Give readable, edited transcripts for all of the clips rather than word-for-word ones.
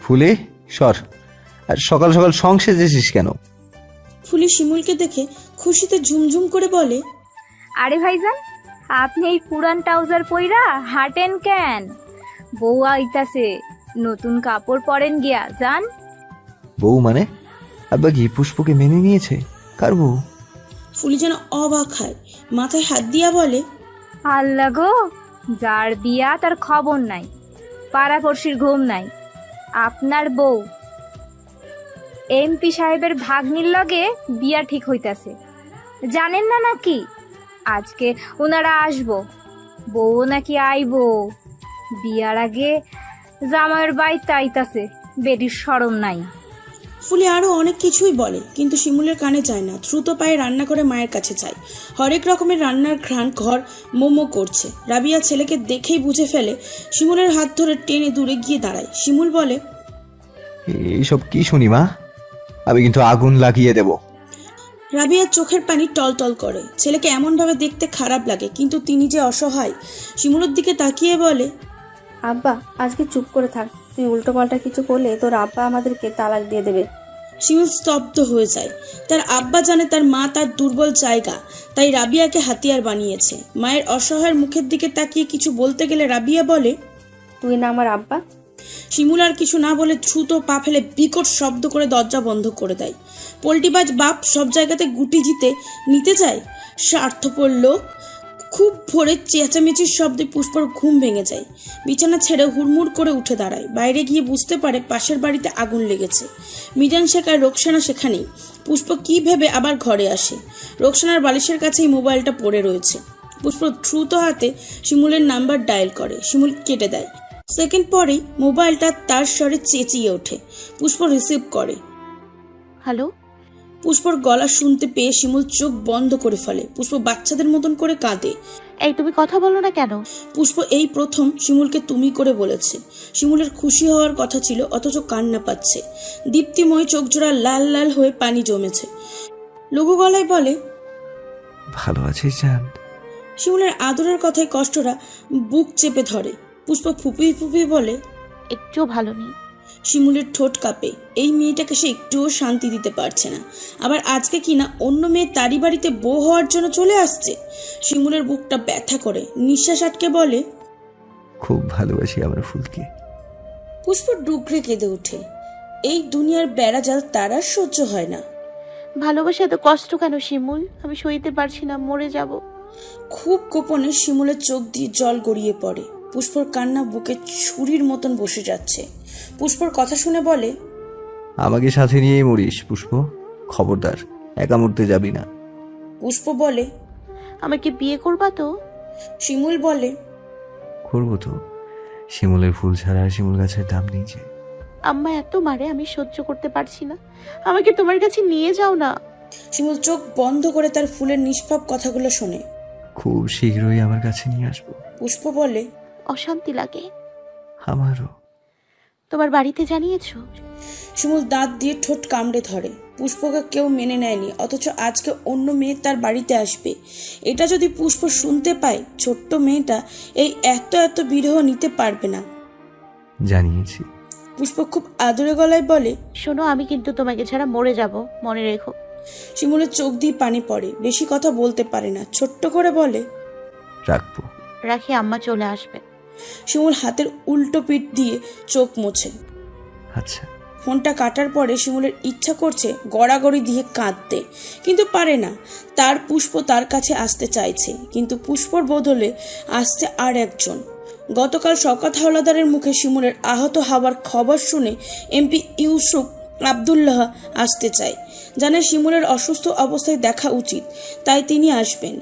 ফুলে সর, আর সকাল সকাল সং সেজেছিস কেন? ফুলি শিমুলকে দেখে খুশিতে ঝুমঝুম করে বলে, আরে ভাইজান, আপনি এই পুরান ট্রাউজার পইরা হাঁটেন কেন? বউ আইতাছে, নতুন কাপড় পরেন গিয়া যান। বউ মানে? আব্বা কি পুষ্পকে মেনে নিয়েছে? কার বউ? ফুলি যেন অবাক হয়, মাথায় হাত দিয়া বলে, আল্লাহ গো, যার বিয়া তার খবর নাই, পাড়াপড়শির ঘুম নাই। আপনার বউ এমপি সাহেবের ভাগ্নির লগে বিয়া ঠিক হইতাছে, জানেন না নাকি? আজকে ওনারা আসবো, বউ নাকি আইবো। বিয়ার আগে জামাইয়ের বাইতে আইতাছে, বেটির শরম নাই। ফুলি আরো অনেক কিছুই বলে, কিন্তু শিমুলের কানে যায় না। দ্রুত পায়ে রান্না করে মায়ের কাছে যায়। হরেক রকমের রান্নার ঘ্রাণ ঘর মোমো করছে। রাবিয়া ছেলেকে দেখেই বুঝে ফেলে, শিমুলের হাত ধরে টেনে দূরে গিয়ে দাঁড়ায়। শিমুল বলে, এইসব কি শুনি মা? আমি কিন্তু আগুন লাগিয়ে দেব। রাবিয়ার চোখের পানি টলটল করে। ছেলেকে এমনভাবে দেখতে খারাপ লাগে, কিন্তু তিনি যে অসহায়। শিমুলের দিকে তাকিয়ে বলে, আব্বা আজকে চুপ করে থাক, তুই উল্টো পাল্টা কিছু করলে তোর আব্বা আমাদেরকে তালাক দিয়ে দেবে। শিমুল স্তব্ধ হয়ে যায়। তার আব্বা জানে তার মা তার দুর্বল জায়গা, তাই রাবিয়াকে হাতিয়ার বানিয়েছে। মায়ের অসহায়ের মুখের দিকে তাকিয়ে কিছু বলতে গেলে রাবিয়া বলে, তুই না আমার আব্বা? শিমুল আর কিছু না বলে দ্রুত পা ফেলে বিকট শব্দ করে দরজা বন্ধ করে দেয়। পোল্টিবাজ বাপ সব জায়গাতে গুটি জিতে নিতে যায়। স্বার্থপর লোক। খুব ভোরে চেঁচামেচির শব্দে পুষ্পর ঘুম ভেঙে যায়। বিছানা ছেড়ে হুড়মুড় করে উঠে দাঁড়ায়। বাইরে গিয়ে বুঝতে পারে পাশের বাড়িতে আগুন লেগেছে। মিজান শেখ আর রোকসানা সেখানেই। পুষ্প কি ভেবে আবার ঘরে আসে। রোকসানার বালিশের কাছেই মোবাইলটা পড়ে রয়েছে। পুষ্প দ্রুত হাতে শিমুলের নাম্বার ডায়াল করে। শিমুল কেটে দেয়। সেকেন্ড পরেই মোবাইলটা তার স্বরে চেঁচিয়ে ওঠে। পুষ্প রিসিভ করে। হ্যালো? পুষ্পর গলা শুনতে পেয়ে শিমুল চোখ বন্ধ করে ফেলে। পুষ্প বাচ্চাদের মতন করে কাঁদে। এই তুমি কথা বলো না কেন? পুষ্প এই প্রথম শিমুলকে তুমি করে বলেছে। শিমুলের খুশি হওয়ার কথা ছিল, অথচ কান্না পাচ্ছে। দীপ্তিময় চোখ জোড়া লাল লাল হয়ে পানি জমেছে। লঘু গলায় বলে, ভালো আছিস জান? শিমুলের আদরের কথায় কষ্টরা বুক চেপে ধরে। পুষ্প ফুপিয়ে ফুপিয়ে বলে, একটুও ভালো নেই। শিমুলের ঠোঁট কাঁপে। এই মেয়েটাকে সে একটুও শান্তি দিতে পারছে না। আবার আজকে কিনা অন্য মেয়ে তারই বাড়িতে বউ হওয়ার জন্য চলে আসছে। শিমুলের বুকটা ব্যথা করে নিঃশ্বাস আটকে বলে, খুব ভালোবাসি আমার ফুলকে। পুষ্প ডুকরে কেঁদে ওঠে। এই দুনিয়ার বেড়াজাল তার আর সহ্য হয় না। ভালোবাসা এত কষ্ট কেন শিমুল? আমি সইতে পারছি না, মরে যাব। খুব গোপনে শিমুলের চোখ দিয়ে জল গড়িয়ে পড়ে। পুষ্পর কান্না বুকে ছুরির মতন বসে যাচ্ছে। পুষ্পর কথা শুনে বলে, আমাকে সাথে নিয়েই মরিস পুষ্প, খবরদার একা মরতে যাবি না। পুষ্প বলে, আমাকে বিয়ে করবা তো? শিমুল বলে, করবো তো। শিমুলের ফুল ছাড়া শিমুল গাছের দাম নেই যে। আম্মা এত মারে, আমি সহ্য করতে পারছি না, আমাকে তোমার কাছে নিয়ে যাও না। শিমুল চোখ বন্ধ করে তার ফুলের নিষ্পাপ কথাগুলো শোনে। খুব শীঘ্রই আমার কাছে নিয়ে আসবো। পুষ্প বলে, অশান্তি লাগে। আমারও। তোমার বাড়িতে জানিয়েছো? শিমুল দাঁত দিয়ে ঠোঁট কামড়ে ধরে। পুষ্পকে কেউ মেনে নেয়নি, অথচ আজকে অন্য মেয়ে তার বাড়িতে আসবে। এটা যদি পুষ্প শুনতে পায়, ছোট্ট মেয়েটা এই এত এত বিরহ নিতে পারবে না। জানিয়েছি। পুষ্প খুব আদরে গলায় বলে, শোনো, আমি কিন্তু তোমাকে ছাড়া মরে যাব, মনে রেখো। শিমুলের চোখ দিয়ে পানি পড়ে। বেশি কথা বলতে পারে না, ছোট্ট করে বলে, রাখবো। রাখি, আম্মা চলে আসবে। শিমুল হাতের উল্টো পিঠ দিয়ে চোখ মোছে। আচ্ছা। ফোনটা কাটার পরে শিমুলের ইচ্ছা করছে গড়াগড়ি দিয়ে কাঁদতে, কিন্তু পারে না। তার পুষ্প তার কাছে আসতে চাইছে, কিন্তু পুষ্পর বদলে আসছে আর একজন। গতকাল শওকত হাওলাদারের মুখে শিমুলের আহত হওয়ার খবর শুনে এমপি ইউসুফ আবদুল্লাহ আসতে চায়। জানে শিমুলের অসুস্থ অবস্থায় দেখা উচিত, তাই তিনি আসবেন।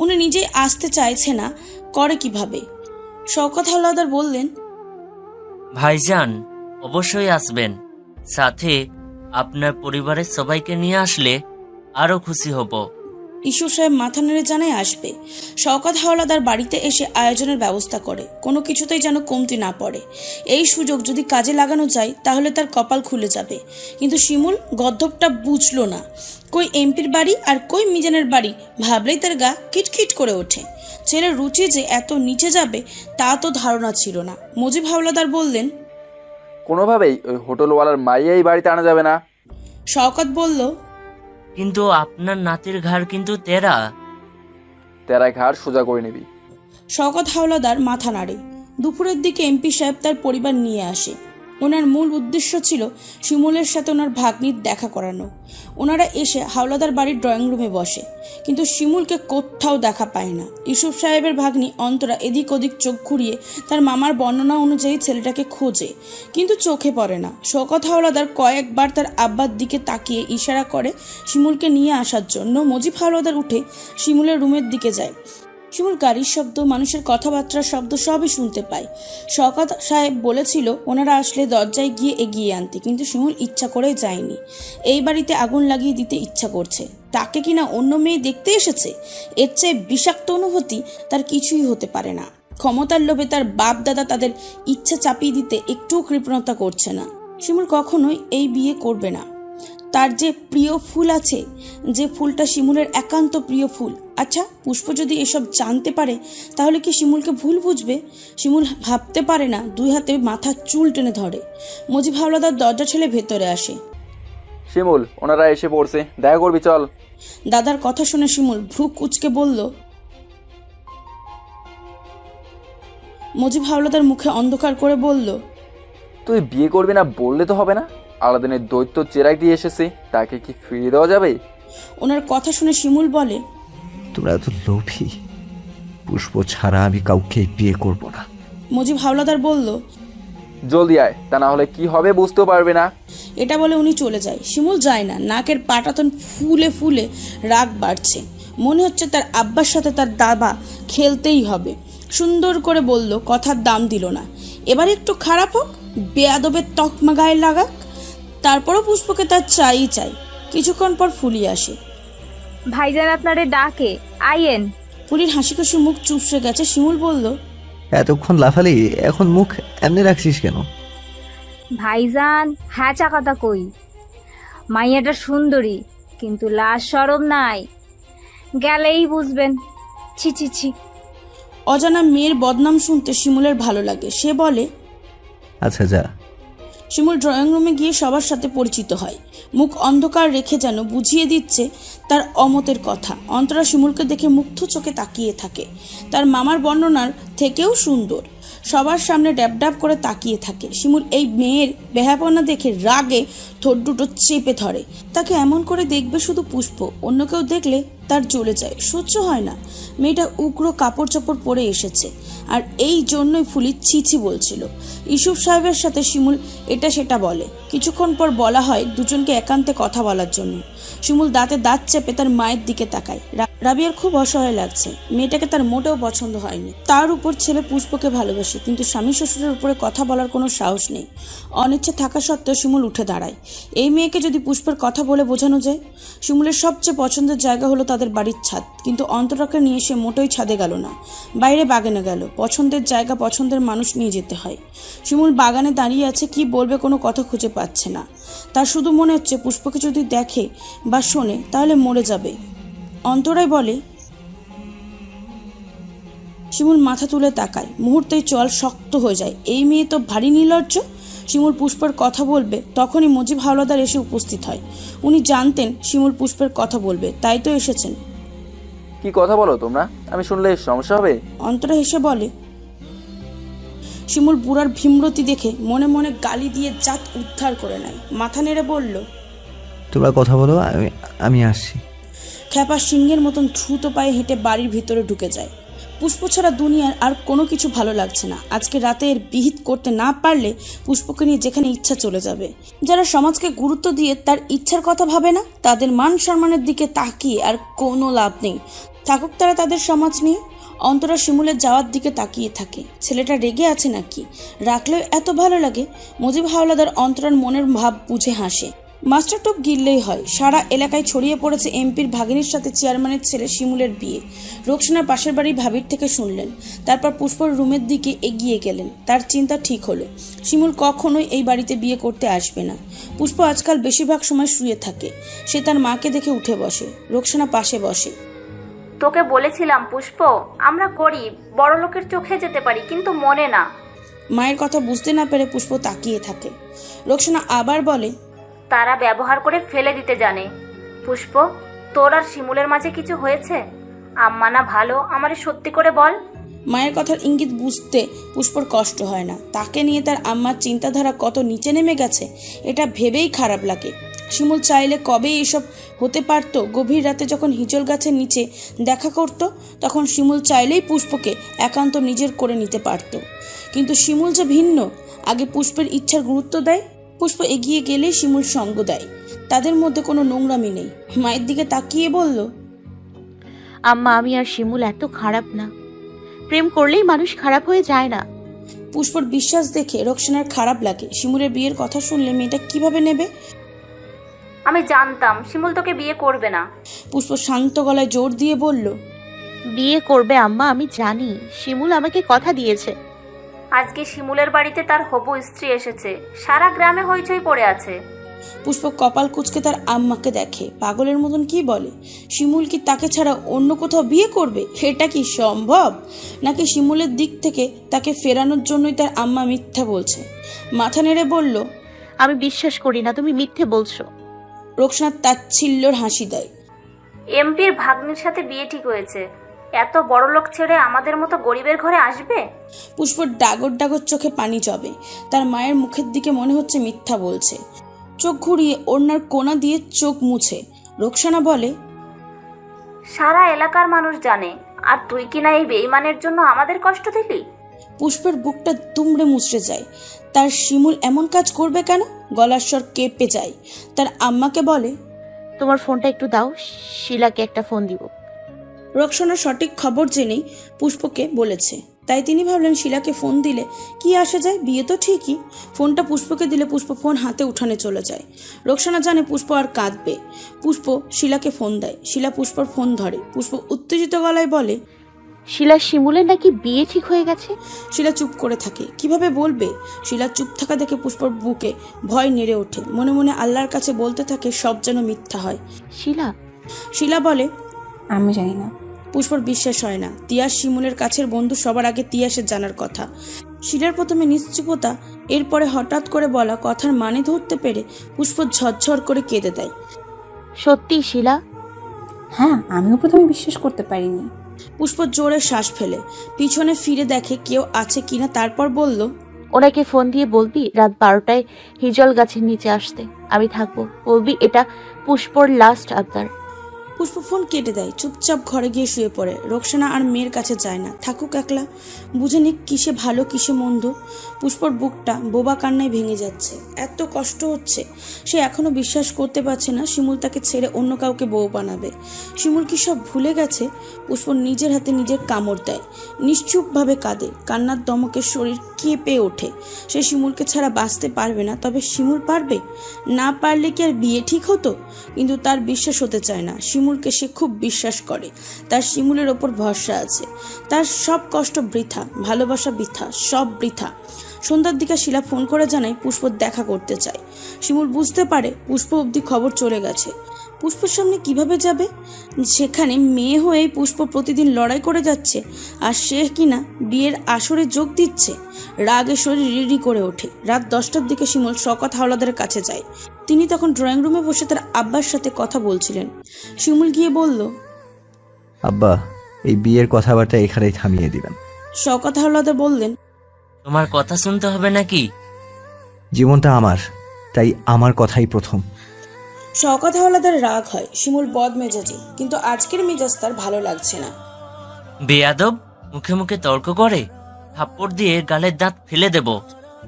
উনি নিজেই আসতে চাইছে না, করে কিভাবে? শওকত হাওলাদার বললেন, ভাইজান অবশ্যই আসবেন, সাথে আপনার পরিবারের সবাইকে নিয়ে আসলে আরো খুশি হব। ইসু সাহেব মাথা নেড়ে জানায় আসবে। শওকত হাওলাদার বাড়িতে এসে আয়োজনের ব্যবস্থা করে, কোনো কিছুতেই যেন কমতি না পড়ে। এই সুযোগ যদি কাজে লাগানো যায় তাহলে তার কপাল খুলে যাবে। কিন্তু শিমুল গদ্ধবটা বুঝলো না। কই এমপির বাড়ি আর কই মিজানের বাড়ি ভাবলেই তার গা কিটকিট করে ওঠে। ছেলের রুচি যে এত নিচে যাবে তা তো ধারণা ছিল না। মুজিব হাওলাদার বললেন, কোনোভাবেই ওই হোটেলওয়ালার মাইয়া এই বাড়িতে আনা যাবে না। শওকত বলল, কিন্তু আপনার নাতির ঘাড় কিন্তু তেরা। তেরাই ঘাড় সোজা করে নিবি। শওকত হাওলাদার মাথা নাড়ে। দুপুরের দিকে এমপি সাহেব তার পরিবার নিয়ে আসে। ওনার মূল উদ্দেশ্য ছিল শিমুলের সাথে ওনার ভাগ্নির দেখা করানো। ওনারা এসে হাওলাদার বাড়ির ড্রয়িং রুমে বসে, কিন্তু শিমুলকে কোথাও দেখা পায় না। ইউসুফ সাহেবের ভাগ্নি অন্তরা এদিক ওদিক চোখ ঘুরিয়ে তার মামার বর্ণনা অনুযায়ী ছেলেটাকে খোঁজে, কিন্তু চোখে পড়ে না। শওকত হাওলাদার কয়েকবার তার আব্বার দিকে তাকিয়ে ইশারা করে শিমুলকে নিয়ে আসার জন্য। মজিব হাওলাদার উঠে শিমুলের রুমের দিকে যায়। শিমুল গাড়ির শব্দ, মানুষের কথাবার্তার শব্দ সবই শুনতে পায়। শওকত সাহেব বলেছিল ওনারা আসলে দরজায় গিয়ে এগিয়ে আনতে, কিন্তু শিমুল ইচ্ছা করে যায়নি। এই বাড়িতে আগুন লাগিয়ে দিতে ইচ্ছা করছে। তাকে কিনা অন্য মেয়ে দেখতে এসেছে, এর চেয়ে বিষাক্ত অনুভূতি তার কিছুই হতে পারে না। ক্ষমতার লোভে তার বাপ দাদা তাদের ইচ্ছা চাপিয়ে দিতে একটুও কৃপণতা করছে না। শিমুল কখনোই এই বিয়ে করবে না। তার যে প্রিয় ফুল আছে, যে ফুলটা শিমুলের একান্ত প্রিয় ফুল। আচ্ছা, পুষ্প যদি এসব জানতে পারে তাহলে কি শিমুলকে ভুল বুঝবে? শিমুল ভাবতে পারে না, দুই হাতে মাথার চুল টেনে ধরে। মজিব হাওলাদার দরজা ঠেলে ভেতরে আসে। শিমুল, ওনারা এসে পড়ছে, দেখা করবি, চল। দাদার কথা শুনে শিমুল ভ্রু কুচকে বলল। মজিব হাওলাদার মুখে অন্ধকার করে বলল, তুই বিয়ে করবি না বললে তো হবে না। আলাদিনের দৈত্য চেরাগ দিয়ে এসেছে, তাকে কি ফিরিয়ে দেওয়া যাবে? ওনার কথা শুনে শিমুল বলে, তোমরা এত লোভী। পুষ্প ছাড়া আমি কাউকে বিয়ে করব না। মজিব হাওলাদার বলল, জলদি আয়, তা না হলে কি হবে বুঝতেও পারবে না। এটা বলে উনি চলে যায়। শিমুল যায় না। নাকের পাটাতন ফুলে ফুলে রাগ বাড়ছে। মনে হচ্ছে তার আব্বার সাথে তার দাবা খেলতেই হবে। সুন্দর করে বলল, কথার দাম দিল না। এবার একটু খারাপ হোক, বেয়াদবের তকমা গায়ে লাগাক, তারপরও পুষ্পকে তার চাই চাই। কিছুক্ষণ পর ফুলি আসে। ভাইজান আপনারে ডাকে, আইয়েন। ফুলির হাসি খুশি মুখ চুপসে গেছে। শিমুল বলল, এতক্ষণ লাফালি, এখন মুখ এমনি রাখছিস কেন? ভাইজান হ্যাঁ চাকাতা কই, মাইয়াটা সুন্দরী, কিন্তু লাজ শরম নাই, গেলেই বুঝবেন। ছি ছি ছি। অজানা মেয়ের বদনাম শুনতে শিমুলের ভালো লাগে। সে বলে, আচ্ছা যা। শিমুল ড্রয়িং রুমে গিয়ে সবার সাথে পরিচিত হয়। মুখ অন্ধকার রেখে যেন বুঝিয়ে দিচ্ছে তার অমতের কথা। অন্তরা শিমুলকে দেখে মুগ্ধ চোখে তাকিয়ে থাকে। তার মামার বর্ণনার থেকেও সুন্দর। সবার সামনে ড্যাব ড্যাব করে তাকিয়ে থাকে। শিমুল এই মেয়ের বেহাপনা দেখে রাগে ঠোঁট দুটো চেপে ধরে। তাকে এমন করে দেখবে শুধু পুষ্প, অন্য কেউ দেখলে তার জ্বলে যায়, সহ্য হয় না। মেয়েটা উগ্র কাপড় চোপড় পরে এসেছে, আর এই জন্যই ফুলি ছিছি বলছিল। ইউসুফ সাহেবের সাথে শিমুল এটা সেটা বলে। কিছুক্ষণ পর বলা হয় দুজনকে একান্তে কথা বলার জন্য। শিমুল দাঁতে দাঁত চেপে তার মায়ের দিকে তাকায়। রাবিয়ার খুব অসহায় লাগছে। মেয়েটাকে তার মোটেও পছন্দ হয়নি। তার উপর ছেলে পুষ্পকে ভালোবাসে, কিন্তু স্বামী শ্বশুরের উপরে কথা বলার কোনো সাহস নেই। অনিচ্ছা থাকা সত্ত্বেও শিমুল উঠে দাঁড়ায়। এই মেয়েকে যদি পুষ্পের কথা বলে বোঝানো যায়। শিমুলের সবচেয়ে পছন্দের জায়গা হলো তাদের বাড়ির ছাদ, কিন্তু অন্তরাকে নিয়ে সে মোটেই ছাদে গেল না, বাইরে বাগানে গেল। পছন্দের জায়গা পছন্দের মানুষ নিয়ে যেতে হয়। শিমুল বাগানে দাঁড়িয়ে আছে, কি বলবে কোনো কথা খুঁজে পাচ্ছে না। তার শুধু মনে হচ্ছে পুষ্পকে যদি দেখে বা শোনে তাহলে মরে যাবে। অন্তরাই বলে, শিমুল মাথা তুলে তাকায়। মুহূর্তেই চল শক্ত হয়ে যায়। এই মেয়ে তো ভারী নির্লজ্জ। শিমুল পুষ্পের কথা বলবে, তখনই মজিব হাওলাদার এসে উপস্থিত হয়। উনি জানতেন শিমুল পুষ্পের কথা বলবে, তাই তো এসেছেন। কি কথা বলো তোমরা? আমি শুনলে সমস্যা হবে? অন্তরা হেসে বলে। শিমুল বুড়ার ভীমরতি দেখে মনে মনে গালি দিয়ে জাত উদ্ধার করে নেয়। মাথা নেড়ে বলল, তোমরা কথা বলো, আমি আসছি। খ্যাপা সিংহের মতন দ্রুত পায়ে হেঁটে বাড়ির ভিতরে ঢুকে যায়। পুষ্প ছাড়া দুনিয়ার আর কোনো কিছু ভালো লাগছে না। আজকে রাতে এর বিহিত করতে না পারলে পুষ্পকে নিয়ে যেখানে ইচ্ছা চলে যাবে। যারা সমাজকে গুরুত্ব দিয়ে তার ইচ্ছার কথা ভাবে না, তাদের মান সম্মানের দিকে তাকিয়ে আর কোনো লাভ নেই। থাকুক তারা তাদের সমাজ নিয়ে। অন্তরা শিমুলের যাওয়ার দিকে তাকিয়ে থাকে। ছেলেটা রেগে আছে নাকি? রাখলেও এত ভালো লাগে। মজিব হাওলাদার অন্তরার মনের ভাব বুঝে হাসে। মাস্টার টোপ গিললেই হয়। সারা এলাকায় ছড়িয়ে পড়েছে এমপির ভাগিনীর সাথে চেয়ারম্যানের ছেলে শিমুলের বিয়ে। রোকসানার পাশের বাড়ি ভাবির থেকে শুনলেন। তারপর পুষ্পর রুমের দিকে এগিয়ে গেলেন। তার চিন্তা ঠিক হলো, শিমুল কখনোই এই বাড়িতে বিয়ে করতে আসবে না। পুষ্প আজকাল বেশিরভাগ সময় শুয়ে থাকে। সে তার মাকে দেখে উঠে বসে। রোকসানা পাশে বসে। তোকে বলেছিলাম পুষ্প, আমরা গরিব, বড় লোকের চোখে যেতে পারি, কিন্তু মনে না। মায়ের কথা বুঝতে না পেরে পুষ্প তাকিয়ে থাকে। রোকসানা আবার বলে, তারা ব্যবহার করে ফেলে দিতে জানে। পুষ্প, তোর আর শিমুলের মাঝে কিছু হয়েছে? আম্মা না ভালো, আমারে সত্যি করে বল। মায়ের কথার ইঙ্গিত বুঝতে পুষ্পর কষ্ট হয় না। তাকে নিয়ে তার আম্মার চিন্তাধারা কত নিচে নেমে গেছে এটা ভেবেই খারাপ লাগে। শিমুল চাইলে কবেই এসব হতে পারত। গভীর রাতে যখন হিজল গাছের নিচে দেখা করত তখন শিমুল চাইলেই পুষ্পকে একান্ত নিজের করে নিতে পারত। কিন্তু শিমুল যে ভিন্ন। আগে পুষ্পের ইচ্ছার গুরুত্ব দেয়, পুষ্প এগিয়ে গেলেই শিমুল সঙ্গ দেয়। তাদের মধ্যে কোনো নোংরামি নেই। মায়ের দিকে তাকিয়ে বলল, আম্মা, আমি আর শিমুল এত খারাপ না। প্রেম করলেই মানুষ খারাপ হয়ে যায় না। পুষ্পর বিশ্বাস দেখে রোকসানার খারাপ লাগে। শিমুলের বিয়ের কথা শুনলে মেয়েটা কিভাবে নেবে। আমি জানতাম শিমুল তোকে বিয়ে করবে না। পুষ্প শান্ত গলায় জোর দিয়ে বলল, বিয়ে করবে আম্মা, আমি জানি। শিমুল আমাকে কথা দিয়েছে। আজকে শিমুলের বাড়িতে তার হবু স্ত্রী এসেছে, সারা গ্রামে হইচই পড়ে আছে। পুষ্প কপাল কুঁচকে তার আম্মাকে দেখে। পাগলের মতন কি বলে? শিমুল কি তাকে ছাড়া অন্য কোথাও বিয়ে করবে? এটা কি সম্ভব? নাকি শিমুলের দিক থেকে তাকে ফেরানোর জন্যই তার আম্মা মিথ্যা বলছে? মাথা নেড়ে বলল, আমি বিশ্বাস করি না, তুমি মিথ্যে বলছো। রোকসানা তাচ্ছিল্যর হাসি দেয়। এমপির ভাগ্নির সাথে বিয়ে ঠিক হয়েছে। এত বড় লোক ছেড়ে আমাদের মতো গরিবের ঘরে আসবে? পুষ্পর ডাগর ডাগর চোখে পানি জবে। তার মায়ের মুখের দিকে মনে হচ্ছে মিথ্যা বলছে। চোখ ঘুরিয়ে ওড়নার কোনা দিয়ে চোখ মুছে রোকসানা বলে, সারা এলাকার মানুষ জানে, আর তুই কিনা এই বেঈমানের জন্য আমাদের কষ্ট দিলি। পুষ্পের বুকটা দুমড়ে মুচড়ে যায়। তার শিমুল এমন কাজ করবে কেন? গলার স্বর কেঁপে যায়। তার আম্মাকে বলে, তোমার ফোনটা একটু দাও, শিলাকে একটা ফোন দিব। রোকসানা সঠিক খবর জেনেই পুষ্পকে বলেছে। তাই তিনি ভাবলেন শিলাকে ফোন দিলে কি আসে যায়, বিয়ে তো ঠিকই। ফোনটা পুষ্পকে দিলে পুষ্প ফোন হাতে উঠানে চলে যায়। রোকসানা জানে পুষ্প আর কাঁদবে। পুষ্প শিলাকে ফোন দেয়। শিলা পুষ্পর ফোন ধরে। পুষ্প উত্তেজিত গলায় বলে, শিলা, শিমুলের নাকি বিয়ে ঠিক হয়ে গেছে। শিলা চুপ করে থাকে। কিভাবে বলবে? শিলা চুপ থাকা দেখে পুষ্পর বুকে ভয় নেড়ে ওঠে। মনে মনে আল্লাহর কাছে বলতে থাকে সব যেন মিথ্যা হয়। শিলা বলে, আমি জানি না। পুষ্পর বিশ্বাস হয় না। তিয়াস শিমুলের কাছের বন্ধু, সবার আগে তিয়াসের জানার কথা। শিলার প্রথমে নিশ্চুপতা, এরপরে হঠাৎ করে বলা কথার মানে ধরতে পেরে পুষ্প ঝরঝর করে কেঁদে দেয়। সত্যি শিলা? হ্যাঁ, আমিও প্রথমে বিশ্বাস করতে পারিনি। পুষ্প জোরে শ্বাস ফেলে পিছনে ফিরে দেখে কেউ আছে কিনা, তারপর বলল, ওনাকে ফোন দিয়ে বলবি রাত 12টায় হিজল গাছের নিচে আসতে, আমি থাকবো। বলবি এটা পুষ্পর লাস্ট আবদার। পুষ্প ফোন কেটে দেয়। চুপচাপ ঘরে গিয়ে শুয়ে পড়ে। রোকসানা আর মেয়ের কাছে যায় না। থাকুক একলা, বুঝে নিক কিসে ভালো কিসে মন্দ। পুষ্পর বুকটা বোবা কান্নায় ভেঙে যাচ্ছে। এত কষ্ট হচ্ছে। সে এখনো বিশ্বাস করতে পারছে না শিমুল তাকে ছেড়ে অন্য কাউকে বউ বানাবে। শিমুল কি সব ভুলে গেছে? পুষ্প নিজের হাতে নিজের কামড় দেয়। নিশ্চুপভাবে কাঁদে। কান্নার দমকে শরীর কেঁপে ওঠে। সে শিমুলকে ছাড়া বাঁচতে পারবে না। তবে শিমুল পারবে? না পারলে কি আর বিয়ে ঠিক হতো? কিন্তু তার বিশ্বাস হতে চায় না। শিমুলকে সে খুব বিশ্বাস করে। তার শিমুলের ওপর ভরসা আছে। তার সব কষ্ট বৃথা, ভালোবাসা বৃথা, সব বৃথা। সন্ধ্যার দিকে শিলা ফোন করে জানায় পুষ্প দেখা করতে চায়। শিমুল বুঝতে পারে পুষ্প অবধি খবর চলে গেছে। পুষ্পর সামনে কিভাবে যাবে? সেখানে মেয়ে হয়ে পুষ্প প্রতিদিন লড়াই করে যাচ্ছে, আর সে কিনা বিয়ের আসরে যোগ দিচ্ছে। রাগে শরীর রিড়ি করে ওঠে। রাত 10টার দিকে শিমুল শওকত হাওলাদারের কাছে যায়। তিনি তখন ড্রয়িং রুমে বসে তার আব্বার সাথে কথা বলছিলেন। শিমুল গিয়ে বলল, আব্বা, এই বিয়ের কথাবার্তা এখানেই থামিয়ে দিবেন। শওকত হাওলাদার বললেন, তোমার কথা শুনতে হবে নাকি? জীবনটা আমার, তাই আমার কথাই প্রথম। শওকত হাওলাদার রাগ হয়। শিমুল বদ মেজাজি, কিন্তু আজকের মেজাজ তার ভালো লাগছে না। বেয়াদব, মুখে মুখে তর্ক করে, থাপ্পড় দিয়ে গালের দাঁত ফেলে দেব।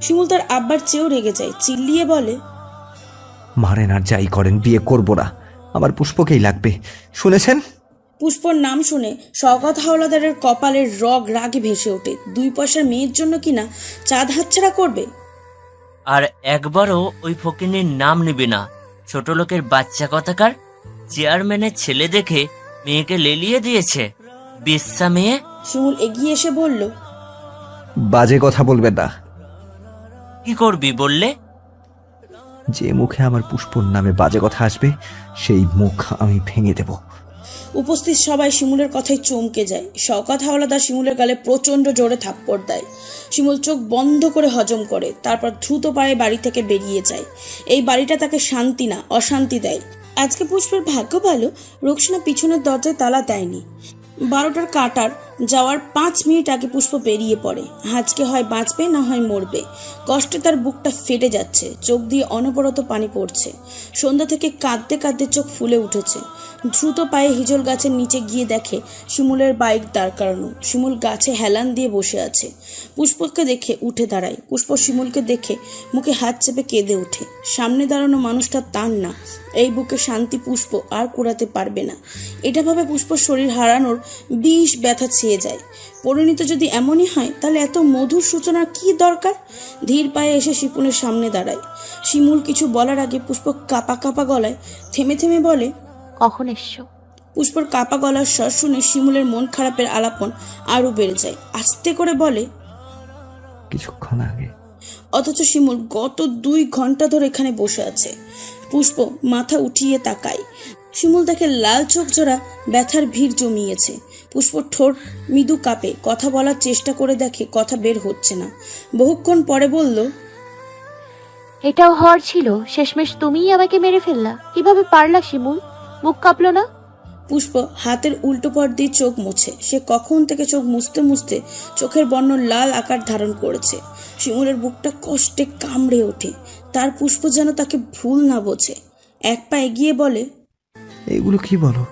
শিমুল তার আব্বার চেয়েও রেগে যায়। চিল্লিয়ে বলে, মারেন আর যাই করেন, বিয়ে করব না। আমার পুষ্পকেই লাগবে, শুনেছেন? পুষ্পর নাম শুনে শওকত হাওলাদারের কপালের রগ রাগে ভেসে ওঠে। 2 পয়সার মেয়ের জন্য কিনা চাঁদ হাতছাড়া করবে। আর একবারও ওই ফকিনীর নাম নিবি না। ছোট লোকের বাচ্চা কথাকার। চেয়ারম্যানের ছেলে দেখে মেয়েকে লেলিয়ে দিয়েছে। বিশ্বা মেয়ে। শিমুল এগিয়ে এসে বলল, বাজে কথা বলবেন না। কি করবি বললে? যে মুখে আমার পুষ্পর নামে বাজে কথা আসবে সেই মুখ আমি ভেঙে দেব। উপস্থিত সবাই শিমুলের কথায় চমকে যায়। শওকত হাওলাদার শিমুলের গালে প্রচণ্ড জোরে থাপ্পড় দেয়। শিমুল চোখ বন্ধ করে হজম করে, তারপর দ্রুত পায়ে বাড়ি থেকে বেরিয়ে যায়। এই বাড়িটা তাকে শান্তি না, অশান্তি দেয়। আজকে পুষ্পের ভাগ্য ভালো, রোকসানা পিছনের দরজায় তালা দেয়নি। 12টার কাটার যাওয়ার 5 মিনিট আগে পুষ্প বেরিয়ে পড়ে। আজকে হয় বাঁচবে না হয় মরবে। কষ্টে তার বুকটা ফেটে যাচ্ছে, চোখ দিয়ে অনবরত পানি পড়ছে। সন্ধ্যা থেকে কাঁদতে কাঁদতে চোখ ফুলে উঠেছে। দ্রুত পায়ে হিজল গাছের নিচে গিয়ে দেখে শিমুলের বাইক দাঁড় করানো। শিমুল গাছে হেলান দিয়ে বসে আছে। পুষ্পকে দেখে উঠে দাঁড়ায়। পুষ্প শিমুলকে দেখে মুখে হাত চেপে কেঁদে ওঠে। সামনে দাঁড়ানো মানুষটা তার না। এই বুকে শান্তি পুষ্প আর কুড়াতে পারবে না। এটা ভাবে পুষ্পর শরীর হারানোর বিষ ব্যথা ছেয়ে যায়। পরিণত যদি এমনই হয় তাহলে এত মধুর সূচনার কি দরকার? ধীর পায়ে এসে শিপুলের সামনে দাঁড়ায়। শিমুল কিছু বলার আগে পুষ্প কাপা কাপা গলায় থেমে থেমে বলে, কখন এসছো? পুষ্পর কাপা গলার স্বর শুনে শিমুলের মন খারাপের আলাপন আরো বেড়ে যায়। আস্তে করে বলে, কিছুক্ষণ আগে। অথচ শিমুল গত 2 ঘন্টা ধরে এখানে বসে আছে। পুষ্প মাথা উঠিয়ে তাকায়। শিমুল দেখে লাল চোখ জোড়া ব্যথার ভিড় জমিয়েছে। পুষ্প ঠোঁট মৃদু কাঁপে। কথা বলার চেষ্টা করে দেখে কথা বের হচ্ছে না। বহুক্ষণ পরে বলল, এটাও হওয়ার ছিল? শেষমেশ তুমিই আমাকে মেরে ফেললা। কিভাবে পারলা শিমুল? মুখ কাঁপলো না? পুষ্প হাতের উল্টো পর দিয়ে চোখ মুছে। সে কখন থেকে চোখ মুছতে মুছতে চোখের বর্ণ লাল আকার ধারণ করেছে। শিমুলের বুকটা কষ্টে কামড়ে ওঠে। তার পুষ্প যেন তাকে ভুল না বোঝে। এক পা এগিয়ে বলে, এগুলো কি বলো?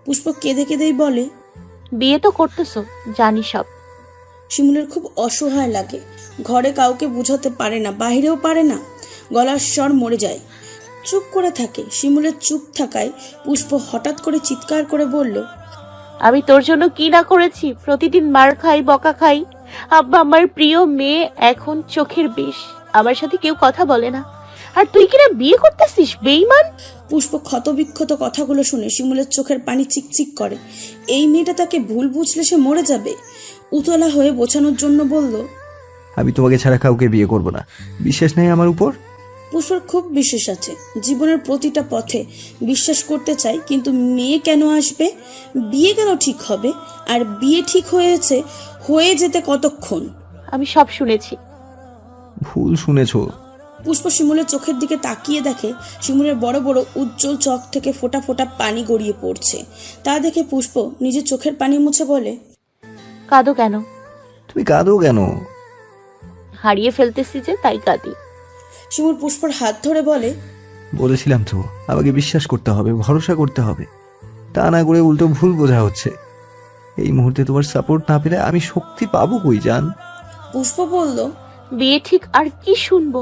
পুষ্প কেঁদে কেঁদেই বলে, বিয়ে তো করতেছো, জানি সব। শিমুলের খুব অসহায় লাগে। ঘরে কাউকে বুঝাতে পারে না, বাহিরেও পারে না। গলার স্বর মরে যায়, চুপ করে থাকে। শিমুলের চুপ থাকায় পুষ্প হঠাৎ করে চিৎকার করে বলল, আমি তোর জন্য কি না করেছি! প্রতিদিন মার খাই, বকা খাই। আব্বা আমার প্রিয় মেয়ে এখন চোখের বিষ। আমার সাথে কেউ কথা বলে না, আর তুই কিনা বিয়ে করতেছিস? বেঈমান! পুষ্প ক্ষতবিক্ষত কথাগুলো শুনে শিমুলের চোখের পানি চিকচিক করে। এই মেয়েটা তাকে ভুল বুঝলে সে মরে যাবে। উতলা হয়ে বোঝানোর জন্য বলল, আমি তোমাকে ছাড়া কাউকে বিয়ে করব না। বিশ্বাস নেই আমার উপর? পুষ্পর খুব বিশ্বাস আছে। জীবনের প্রতিটা পথে বিশ্বাস করতে চাই, কিন্তু মেয়ে কেন আসবে? বিয়ে কেন ঠিক হবে? আর বিয়ে ঠিক হয়ে যেতে কতক্ষণ? আমি সব শুনেছি। ভুল শুনেছো। পুষ্প শিমুলের চোখের দিকে তাকিয়ে দেখে শিমুলের বড় বড় উজ্জ্বল চোখ থেকে ফোঁটা ফোঁটা পানি গড়িয়ে পড়ছে। তা দেখে পুষ্প নিজের চোখের পানি মুছে বলে, কাঁদো কেন? তুমি কাঁদো কেন? হারিয়ে ফেলতেছি যে, তাই কাঁদি। শিমুল পুষ্পর হাত ধরে বলে, বলেছিলাম তো, আমাকে বিশ্বাস করতে হবে, ভরসা করতে হবে। তা না করে উল্টো ভুল বোঝা হচ্ছে। এই মুহূর্তে তোমার সাপোর্ট না পেলে আমি শক্তি পাবো কই জান? পুষ্প বলল, বিয়ে ঠিক আর কি শুনবো?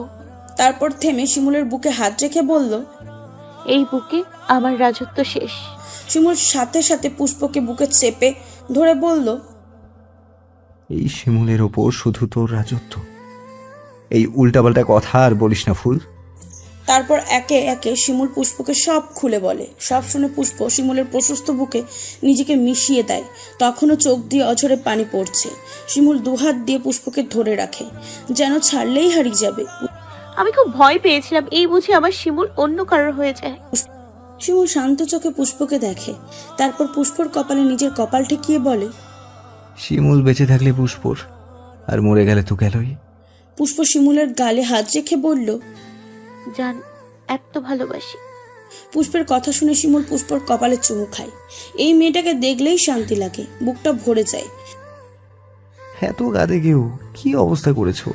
তারপর থেমে শিমুলের বুকে হাত রেখে বলল, এই বুকে আমার রাজত্ব শেষ। শিমুল সাথে সাথে পুষ্পকে বুকে চেপে ধরে বলল, এই শিমুলের ওপর শুধু তোর রাজত্ব। এই উল্টাপাল্টা কথা আর বলিস না ফুল। তারপর একে একে শিমুল পুষ্পকে সব খুলে বলে। সব শুনে পুষ্প শিমুলের প্রশস্ত বুকে নিজেকে মিশিয়ে দেয়। তখনও চোখ দিয়ে অঝরে পানি পড়ছে। শিমুল দুহাত দিয়ে পুষ্পকে ধরে রাখে, যেন ছাড়লেই হারিয়ে যাবে। আমি খুব ভয় পেয়েছিলাম, এই বুঝি আমার শিমুল অন্য কারোর হয়ে যায়। শিমুল শান্ত চোখে পুষ্পকে দেখে। তারপর পুষ্পর কপালে নিজের কপাল ঠেকিয়ে বলে, শিমুল বেঁচে থাকলে পুষ্পর, আর মরে গেলে তো গেলই। পুষ্প শিমুলের গালে হাত রেখে বলল, জান, এত ভালোবাসি। পুষ্পের কথা শুনে শিমুল পুষ্পর কপালে চুমু খায়। এই মেয়েটাকে দেখলেই শান্তি লাগে, বুকটা ভরে যায়। এত কাঁদে কেউ? কি অবস্থা করেছো?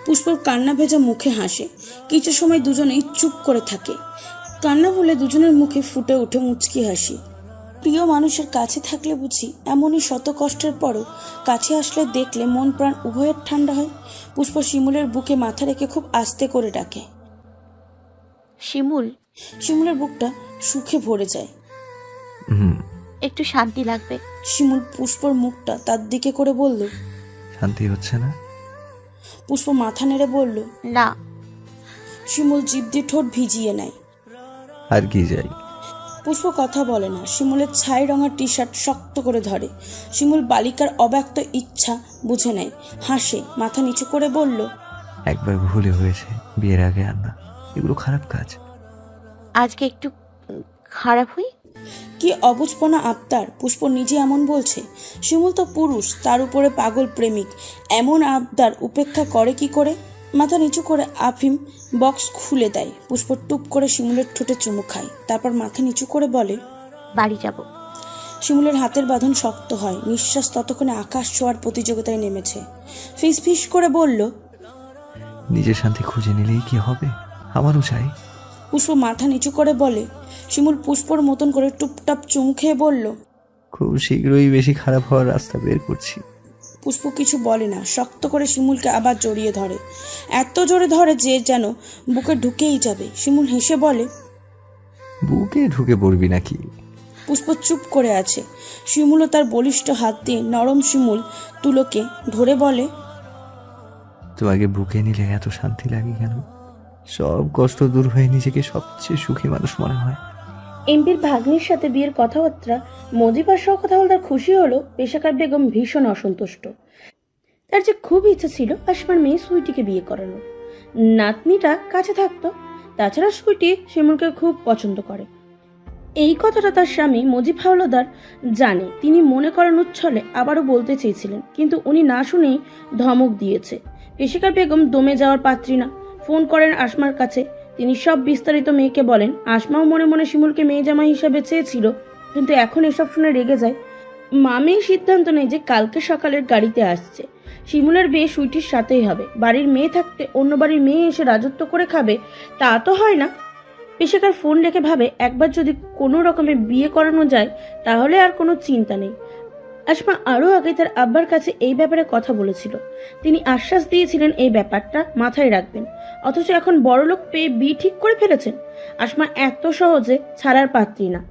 পুষ্পর কান্না ভেজা মুখে হাসে। কিছু সময় দুজনেই চুপ করে থাকে। কান্না বলে দুজনের মুখে ফুটে ওঠে মুচকি হাসি। প্রিয় মানুষের কাছে থাকলে বুঝি এমনই শত কষ্টের পরও কাছে আসলে দেখলে মন প্রাণ উভয়ের ঠান্ডা হয়। পুষ্প শিমুলের বুকে মাথা রেখে খুব আস্তে করে ডাকে, শিমুল। শিমুলের বুকটা সুখে ভরে যায়। একটু শান্তি লাগবে। শিমুল পুষ্পর মুখটা তার দিকে করে বলল, শান্তি হচ্ছে না? পুষ্প মাথা নেড়ে বলল, না। শিমুল জিভ দিয়ে ঠোঁট ভিজিয়ে নেয়। আর কি যাই? পুষ্প কথা বলে না। শিমুলের ছাই রঙা টি শার্ট শক্ত করে ধরে। শিমুল বালিকার অব্যক্ত ইচ্ছা বুঝে নেয়, হাসে, মাথা নিচু করে বলল, একবার ভুলে হয়েছে, বিয়ের আগে আর না। এগুলো খারাপ কাজ। আজকে একটু খারাপ হই, কি অবুঝপনা আবদার! পুষ্প নিজে এমন বলছে। শিমুল তো পুরুষ, তার উপরে পাগল প্রেমিক, এমন আবদার উপেক্ষা করে কি করে? মাথা নিচু করে আফিম বক্স খুলে দেয়। পুষ্প টুপ করে শিমুলের ঠোঁটে চুমু খায়, তারপর মাথা নিচু করে বলে, বাড়ি যাব। শিমুলের হাতের বাঁধন শক্ত হয়, নিঃশ্বাস ততক্ষণে আকাশ ছোঁয়ার প্রতিযোগিতায় নেমেছে। ফিস ফিস করে বলল, নিজের শান্তি খুঁজে নিলেই কি হবে? আমারও চাই। পুষ্প মাথা নিচু করে বলে। শিমুল পুষ্পর মতন করে টুপটাপ চুমু খেয়ে বলল, খুব শীঘ্রই বেশি খারাপ হওয়ার রাস্তা বের করছি। পুষ্প কিছু বলে না, শক্ত করে শিমুলকে আবার জড়িয়ে ধরে, এত জোরে ধরে যে যেন বুকে ঢুকেই যাবে। শিমুল হেসে বলে, বুকে ঢুকে পড়বি নাকি? পুষ্প চুপ করে আছে। শিমুলও তার বলিষ্ঠ হাত দিয়ে নরম শিমুল তুলোকে ধরে বলে, তোমাকে বুকে নিলে এত শান্তি লাগে কেন? সব কষ্ট দূর হয়ে নিজেকে সবচেয়ে সুখী মানুষ মনে হয়। এমপির ভাগ্নির সাথে বিয়ের কথাবার্তা মজিবার সহ কথা বলে তার খুশি হলো। পেশাকার বেগম ভীষণ অসন্তুষ্ট। তার যে খুব ইচ্ছা ছিল আসমার মেয়ে সুইটিকে বিয়ে করানোর, নাতনিটা কাছে থাকতো। তাছাড়া সুইটি শিমুলকে খুব পছন্দ করে। এই কথাটা তার স্বামী মজিব হাওলাদার জানে। তিনি মনে করেন উচ্ছলে আবারও বলতে চেয়েছিলেন, কিন্তু উনি না শুনেই ধমক দিয়েছে। পেশাকার বেগম দমে যাওয়ার পাত্রী না। ফোন করেন আসমার কাছে। তিনি সব বিস্তারিত মেয়েকে বলেন। আসমাও মনে মনে শিমুলকে মেয়ে জামাই হিসাবে চেয়েছিল, কিন্তু এখন এসব শুনে রেগে যায়। মা মেয়ে সিদ্ধান্ত নেয় যে কালকে সকালের গাড়িতে আসছে। শিমুলের বিয়ে সুইটির সাথেই হবে। বাড়ির মেয়ে থাকতে অন্য বাড়ির মেয়ে এসে রাজত্ব করে খাবে, তা তো হয় না। পেশাকার ফোন রেখে ভাবে, একবার যদি কোনো রকমে বিয়ে করানো যায় তাহলে আর কোনো চিন্তা নেই। আসমা আরও আগে তার আব্বার কাছে এই ব্যাপারে কথা বলেছিল। তিনি আশ্বাস দিয়েছিলেন এই ব্যাপারটা মাথায় রাখবেন, অথচ এখন বড়লোক পেয়ে বিয়ে ঠিক করে ফেলেছেন। আসমা এত সহজে ছাড়ার পাত্রী না।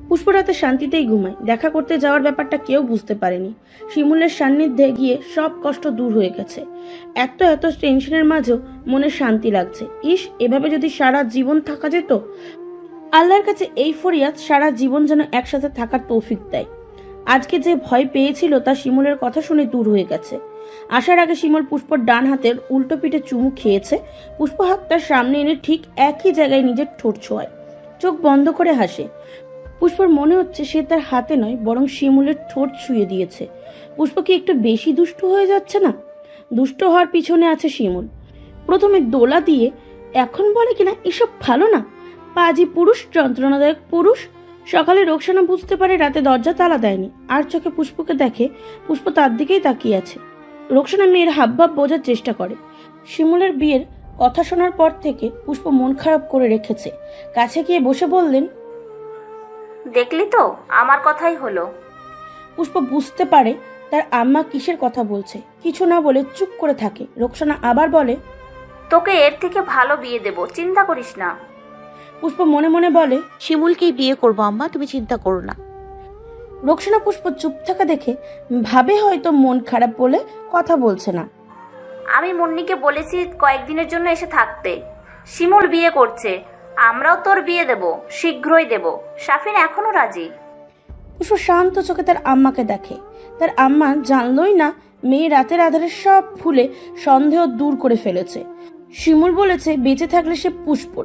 পুষ্পরাতে শান্তিতেই ঘুমায়। দেখা করতে যাওয়ার ব্যাপারটা কেউ বুঝতে পারেনি। শিমুলের সান্নিধ্যে গিয়ে সব কষ্ট দূর হয়ে গেছে। এত এত টেনশনের মাঝেও মনে শান্তি লাগছে। ইস, এভাবে যদি সারা জীবন থাকা যেত। আল্লাহর কাছে এই ফরিয়াদ, সারা জীবন যেন একসাথে থাকার তৌফিক দেয়। আজকে যে ভয় পেয়েছিল তা শিমুলের কথা শুনে দূর হয়ে গেছে। আসার আগে শিমুল পুষ্পর ডান হাতের উল্টো পিঠে চুমু খেয়েছে। পুষ্প হাতটা সামনে এনে ঠিক একই জায়গায় নিজের ঠোঁট ছোঁয়ায়, চোখ বন্ধ করে হাসে। পুষ্পর মনে হচ্ছে সে তার হাতে নয় বরং শিমুলের ঠোঁট ছুঁয়ে দিয়েছে। পুষ্প কি একটু বেশি দুষ্টু হয়ে যাচ্ছে না? দুষ্ট হওয়ার পিছনে আছে শিমুল। প্রথমে দোলা দিয়ে এখন বলে কিনা এসব ভালো না, পাজি পুরুষ, যন্ত্রণাদায়ক পুরুষ। সকালে রোকসানা বুঝতে পারে রাতে দরজা তালা দেয়নি, আর চোখে পুষ্পকে দেখে। পুষ্প তার দিকেই তাকিয়ে আছে। রোকসানা মেয়ের হাবভাব বোঝার চেষ্টা করে। শিমুলের বিয়ের কথা শোনার পর থেকে পুষ্প মন খারাপ করে রেখেছে। কাছে গিয়ে বসে বললেন, দেখলি তো, আমার কথাই হলো। পুষ্প বুঝতে পারে তার আম্মা কিসের কথা বলছে। কিছু না বলে চুপ করে থাকে। রোকসানা আবার বলে, তোকে এর থেকে ভালো বিয়ে দেব, চিন্তা করিস না। পুষ্প মনে মনে বলে, শিমুলকেই বিয়ে করবো আম্মা, তুমি চিন্তা করো না। রোকসানা পুষ্প চুপ থাকা দেখে ভাবে হয়তো মন খারাপ বলে কথা বলছে না। আমি মুন্নিকে বলেছি কয়েকদিনের জন্য এসে থাকতে। শিমুল বিয়ে করছে, আমরাও তোর বিয়ে দেব, শীঘ্রই দেব। শাফিন এখনো রাজি। পুষ্প শান্ত চোখে তার আম্মাকে দেখে। তার আম্মা জানলই না মেয়ে রাতের আধারে সব ভুলে সন্দেহ দূর করে ফেলেছে। শিমুল বলেছে বেঁচে থাকলে সে পুষ্পর।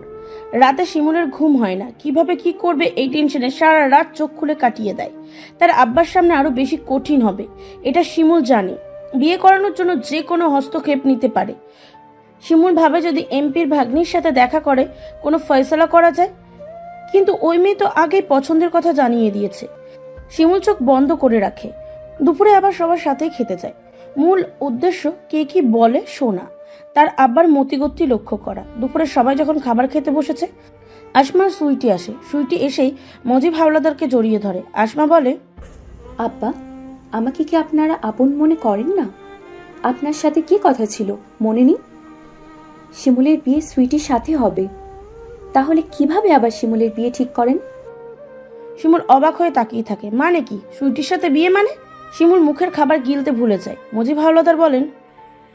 রাতে শিমুলের ঘুম হয় না। কিভাবে কি করবে এই টেনশনে সারা রাত চোখ খুলে কাটিয়ে দেয়। তার আব্বার সামনে আরো বেশি কঠিন হবে, এটা শিমুল জানে। বিয়ে করানোর জন্য যে কোনো হস্তক্ষেপ নিতে পারে। শিমুল ভাবে যদি এমপির ভাগ্নির সাথে দেখা করে কোনো ফয়সালা করা যায়, কিন্তু ওই মেয়ে তো আগেই পছন্দের কথা জানিয়ে দিয়েছে। শিমুল চোখ বন্ধ করে রাখে। দুপুরে আবার সবার সাথেই খেতে যায়। মূল উদ্দেশ্য কে কি বলে শোনা, তার আব্বার মতিগতি লক্ষ্য করা। দুপুরে সবাই যখন খাবার খেতে বসেছে, আসমা আর সুইটি আসে। সুইটি এসেই মজিব হাওলাদারকে জড়িয়ে ধরে। আসমা বলে, আব্বা, আমাকে কি আপনারা আপন মনে করেন না? আপনার সাথে কি কথা ছিল মনে নেই? শিমুলের বিয়ে সুইটির সাথে হবে, তাহলে কিভাবে আবার শিমুলের বিয়ে ঠিক করেন? শিমুল অবাক হয়ে তাকিয়ে থাকে। মানে কি, সুইটির সাথে বিয়ে মানে? শিমুল মুখের খাবার গিলতে ভুলে যায়। মজিব হাওলাদার বলেন,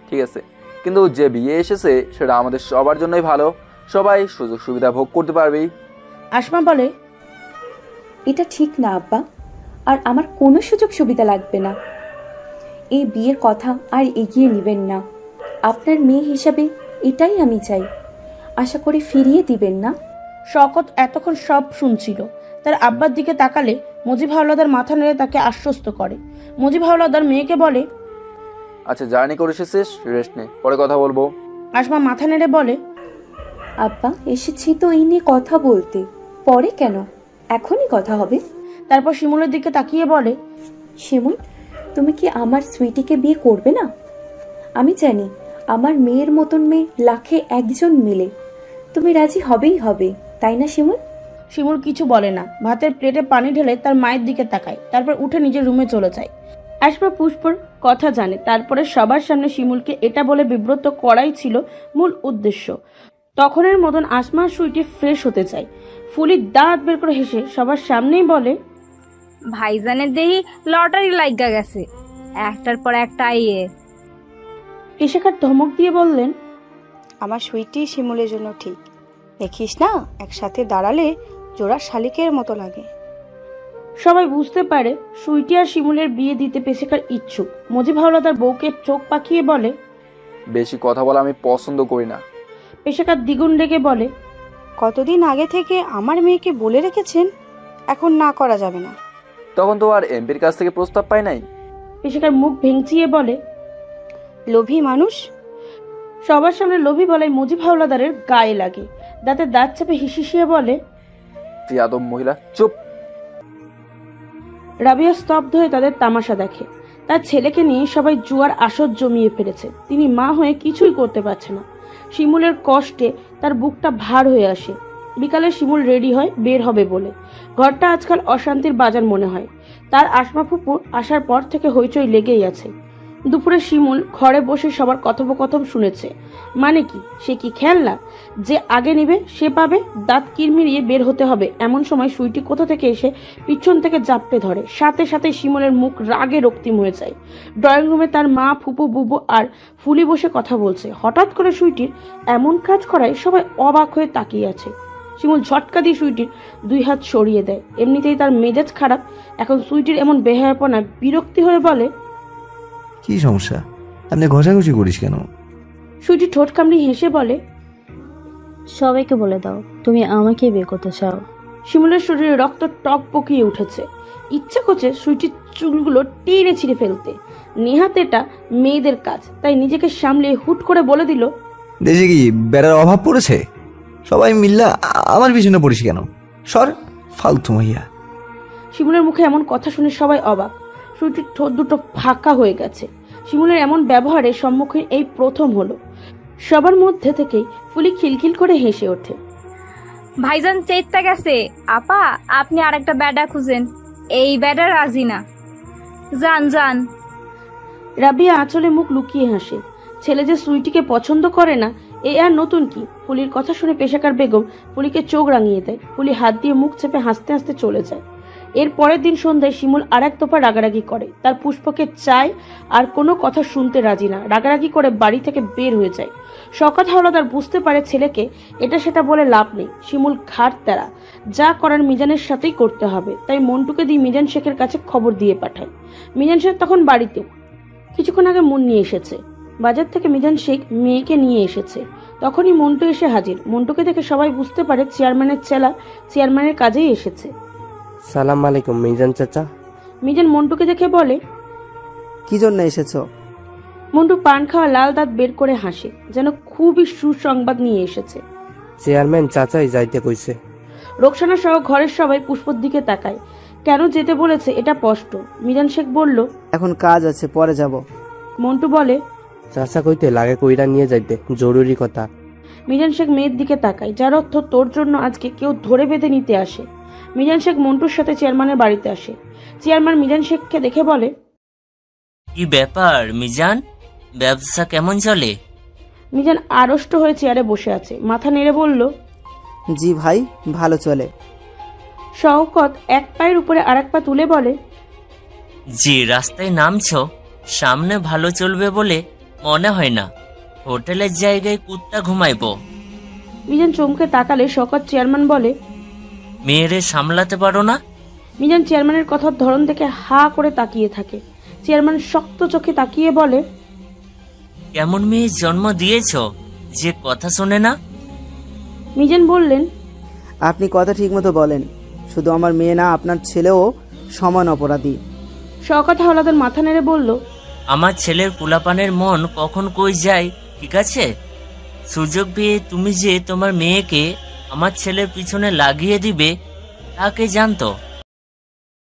ঠিক আছে, কিন্তু যে বিয়ে এসেছে সেটা আমাদের সবার জন্যই ভালো, সবাই সুযোগ সুবিধা ভোগ করতে পারবেই। আসমা বলে, এটা ঠিক না আব্বা, আর আমার কোনো সুযোগ সুবিধা লাগবে না। এই বিয়ের কথা আর এগিয়ে নেবেন না। আপনার মেয়ে হিসাবে এটাই আমি চাই। আশা করি ফিরিয়ে দিবেন না। শওকত এতক্ষণ সব শুনছিল। তার আব্বার দিকে তাকালে মজিব হাওলাদার মাথা নেড়ে তাকে আশ্বস্ত করে। মজিব হাওলাদার মেয়েকে বলে, আচ্ছা জার্নি করে এসেছিস, রেস্ট নে, পরে কথা বলবো। আসমা মাথা নেড়ে বলে, আব্বা এসেছি তো এই নিয়ে কথা বলতে, পরে কেন, এখনই কথা হবে। তারপর শিমুলের দিকে তাকিয়ে বলে, শিমুল, তুমি কি আমার সুইটিকে বিয়ে করবে না? আমি জানি আমার মেয়ের মতন মেয়ে লাখে একজন মিলে, তুমি রাজি হবেই হবে, তাই না শিমুল? শিমুল কিছু বলে না, ভাতের প্লেটে পানি ঢেলে তার মায়ের দিকে তাকায়, তারপর উঠে নিজের রুমে চলে যায়। আসমা পুষ্পর কথা জানে, তারপরে সবার সামনে শিমুলকে এটা বলে বিব্রত করাই ছিল মূল উদ্দেশ্য। তখনের মতন আসমা সুইটি ফ্রেশ হতে চায়। ফুলি দাঁত বের করে হেসে সবার সামনেই বলে, ভাইজানের দেহি লটারি লাগা গেছে, একটার পর একটা আইয়ে। পেশাকার ধমক দিয়ে বললেন, আমার সুইটি শিমুলের জন্য ঠিক, দেখিস না একসাথে দাঁড়ালে জোড়া শালিকের মতো লাগে। সবাই বুঝতে পারে সুইটি আর শিমুলের বিয়ে দিতে পেশাকার ইচ্ছুক। মজিব হাওলাদার বউকে চোখ পাকিয়ে বলে, বেশি কথা বলা আমি পছন্দ করি না। পেশাকার দ্বিগুণ রেগে বলে, কতদিন আগে থেকে আমার মেয়েকে বলে রেখেছেন, এখন না করা যাবে না। তখন তো আর এমপির কাছ থেকে প্রস্তাব পাই নাই। পেশাকার মুখ ভেঙচিয়ে বলে, লোভী মানুষ। সবার সামনে লোভী বলাই মজিব হাওলাদারের গায়ে লাগে। দাঁতে দাঁত চেপে হিসিয়ে বলে, ইয়াদব মহিলা, চুপ। রাবিয়া স্তব্ধ হয়ে তাদের তামাশা দেখে। তার ছেলেকে নিয়ে সবাই জুয়ার আসর জমিয়ে ফেলেছে, তিনি মা হয়ে কিছুই করতে পারছে না। শিমুলের কষ্টে তার বুকটা ভার হয়ে আসে। বিকালে শিমুল রেডি হয় বের হবে বলে। ঘরটা আজকাল অশান্তির বাজার মনে হয়। তার আসমা ফুপু আসার পর থেকে হইচই লেগেই আছে। দুপুরে শিমুল ঘরে বসে সবার কথোপকথন শুনেছে। মানে কি, সে কি খেলনা যে আগে নেবে সে পাবে? দাঁত কিরমিরিয়ে বের হতে হবে এমন সময় সুইটি কোথা থেকে এসে পিছন থেকে জাপটে ধরে। সাথে সাথে শিমুলের মুখ রাগে রক্তিম হয়ে যায়। ড্রয়িং রুমে তার মা, ফুপু, বুবু আর ফুলি বসে কথা বলছে। হঠাৎ করে সুইটির এমন কাজ করায় সবাই অবাক হয়ে তাকিয়ে আছে। শিমুল ঝটকা দিয়ে সুইটির 2 হাত সরিয়ে দেয়। এমনিতেই তার মেজাজ খারাপ, এখন সুইটির এমন বেহায়াপনা বিরক্তি হয়ে বলে, কি সমস্যা, আপনি ঘষাঘষি করিস কেন? সুইটি ঠোঁট কামড়ি হেসে বলে, সবাইকে বলে দাও তুমি আমাকে বিয়ে করতে চাও। শিমুলের শরীরে রক্ত টক পকিয়ে উঠেছে। ইচ্ছা করছে সুইটির চুলগুলো টেনে ছিঁড়ে ফেলতে। নেহাত এটা মেয়েদের কাজ, তাই নিজেকে সামলে হুট করে বলে দিল, দেশে কি বেড়ার অভাব পড়েছে? সবাই মিল্লা আমার পিছনে পড়িস কেন? সর, ফালতু মাইয়া। শিমুলের মুখে এমন কথা শুনে সবাই অবাক। সুইটির ঠোঁট দুটো ফাঁকা হয়ে গেছে। শিমুলের এমন ব্যবহারের সম্মুখীন এই প্রথম হলো। সবার মধ্যে থেকেই ফুলি খিলখিল করে হেসে ওঠে। ভাইজান চেষ্টা গেছে, আপা আপনি আরেকটা ব্যাডা খুঁজেন, এই ব্যাডা রাজি না, যান যান। রাবিয়া আঁচলে মুখ লুকিয়ে হাসে। ছেলে যে সুইটিকে পছন্দ করে না এ আর নতুন কি? ফুলির কথা শুনে পেশাকার বেগম ফুলিকে চোখ রাঙিয়ে দেয়। ফুলি হাত দিয়ে মুখ চেপে হাসতে হাসতে চলে যায়। এর পরের দিন সন্ধ্যায় শিমুল আর এক দফা রাগারাগি করে। তার পুষ্পকে চায় আর কোনো কথা শুনতে রাজি না। রাগারাগি করে বাড়ি থেকে বের হয়ে যায়। শওকত হাওলাদার বুঝতে পারে ছেলেকে এটা সেটা বলে লাভ নেই। শিমুল ঘাট তেরা, যা করার মিজানের সাথেই করতে হবে। তাই মন্টুকে দিয়ে মিজান শেখের কাছে খবর দিয়ে পাঠায়। মিজান শেখ তখন বাড়িতে। কিছুক্ষণ আগে মন নিয়ে এসেছে। বাজার থেকে মিজান শেখ মেয়েকে নিয়ে এসেছে। তখনই মন্টু এসে হাজির। মন্টুকে দেখে সবাই বুঝতে পারে চেয়ারম্যানের চেলা চেয়ারম্যানের কাজেই এসেছে। সালাম আলাইকুম মিজান চাচা। মিজান মন্টুকে দেখে বলে, কি জন্য এসেছো? মন্টু পান খাওয়া লাল দাঁত বের করে হাসে, যেন খুবই সুসংবাদ নিয়ে এসেছে। চেয়ারম্যান চাচাই যাইতে কইছে। রোকসানা সহ ঘরের সবাই পুষ্পর দিকে তাকায়। কেন যেতে বলেছে এটা স্পষ্ট। মিজান শেখ বলল, এখন কাজ আছে, পরে যাব। মন্টু বলে, চাচা কইতে লাগে কইরা নিয়ে যাইতে, জরুরি কথা। মিজান শেখ মেয়ের দিকে তাকায়, যার অর্থ তোর জন্য আজকে কেউ ধরে বেঁধে নিতে আসে। মিজান শেখ মন্টুর সাথে চেয়ারম্যানের বাড়িতে আসে। চেয়ারম্যান মিজান শেখকে দেখে বলে, কি ব্যাপার মিজান, ব্যবসা কেমন চলে? মিজান আড়ষ্ট হয়ে চেয়ারে বসে আছে, মাথা নেড়ে বলল, জি ভাই, ভালো চলে। শওকত এক পায়ের উপরে আরেক পা তুলে বলে, যে রাস্তায় নামছো সামনে ভালো চলবে বলে মনে হয় না, হোটেলের জায়গায় কুত্তা ঘুমাইবো। মিজান চমকে তাকালে শওকত চেয়ারম্যান বলে, মেয়েরে সামলাতে পারো না? মিজান চেয়ারম্যানের কথার ধরন দেখে হা করে তাকিয়ে থাকে। চেয়ারম্যান শক্ত চোখে তাকিয়ে বলে, কেমন মেয়ে জন্ম দিয়েছ যে কথা শোনে না? মিজান বললেন, আপনি কথা ঠিকমতো বলেন। শুধু আমার মেয়ে না, আপনার ছেলেও সমান অপরাধী। শওকত হাওলাদার মাথা নেড়ে বলল, আমার ছেলের পোলাপানের মন কখন কই যায়, ঠিক আছে? সুযোগ পেয়ে তুমি যে তোমার মেয়েকে আমার ছেলের পিছনে লাগিয়ে দিবে তা কে জানতো?